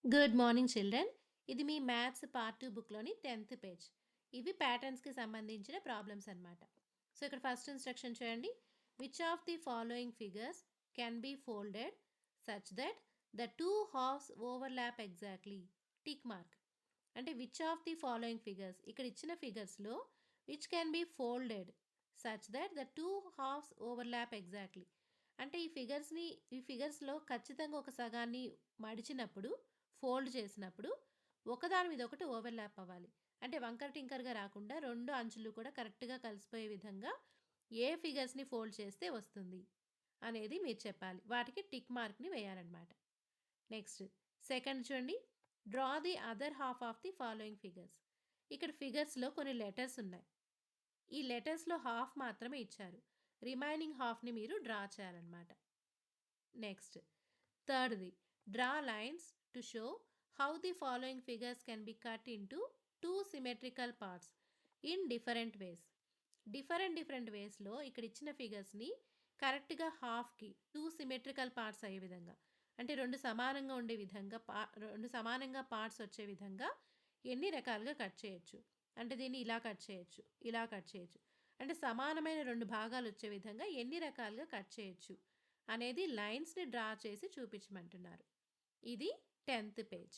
Good morning children. ఇది మీ maths part 2 బుక్‌లోని 10థ్ page. ఇవి ప్యాటర్న్స్‌కి సంబంధించిన ప్రాబ్లమ్స్ అన్నమాట. సో, ఇక్కడ ఫస్ట్ ఇన్‌స్ట్రక్షన్ చూడండి. Which of the following figures can be folded such that the 2 halves overlap exactly. Tick mark. అంటే which of the following figures ఇక్కడ ఇచ్చిన ఫిగర్స్‌లో which can be folded such that the 2 halves overlap exactly. అంటే ఈ ఫిగర్స్‌లో ఖచ్చితంగా ఒక సగాన్ని మడిచినప్పుడు, fold చేసినప్పుడు ఒకదాని మీద ఒకటి ఓవర్‌లాప్ అవ్వాలి. అంటే వంకర టింకరగా రాకుండా 2 అంచులు కూడా కరెక్ట్‌గా కలిసిపోయే విధంగా ఏ ఫిగర్స్‌ని ఫోల్డ్ చేస్తే వస్తుంది అనేది మీరు చెప్పాలి. వాటికి టిక్ మార్క్‌ని వేయాలన్నమాట. నెక్స్ట్ సెకండ్ చూడండి. Draw the other half of the following figures. ఇక్కడ ఫిగర్స్‌లో కొన్ని లెటర్స్ ఉన్నాయి. ఈ లెటర్స్‌లో హాఫ్ మాత్రమే ఇచ్చారు. రిమైనింగ్ హాఫ్‌ని మీరు డ్రా చేయాలన్నమాట. నెక్స్ట్ థర్డ్‌ది draw lines to show how the following figures can be cut into 2 symmetrical parts in different ways. Different వేస్‌లో ఇక్కడ ఇచ్చిన ఫిగర్స్‌ని కరెక్ట్‌గా హాఫ్‌కి 2 సిమెట్రికల్ పార్ట్స్ అయ్యే విధంగా, అంటే 2 సమానంగా ఉండే విధంగా 2 సమానంగా పార్ట్స్ వచ్చే విధంగా ఎన్ని రకాలుగా కట్ చేయొచ్చు. అంటే దీన్ని ఇలా కట్ చేయొచ్చు, ఇలా కట్ చేయొచ్చు. అంటే సమానమైన 2 భాగాలు వచ్చే విధంగా ఎన్ని రకాలుగా కట్ చేయొచ్చు అనేది లైన్స్‌ని డ్రా చేసి చూపించమంటున్నారు. ఇది 10థ్ పేజ్.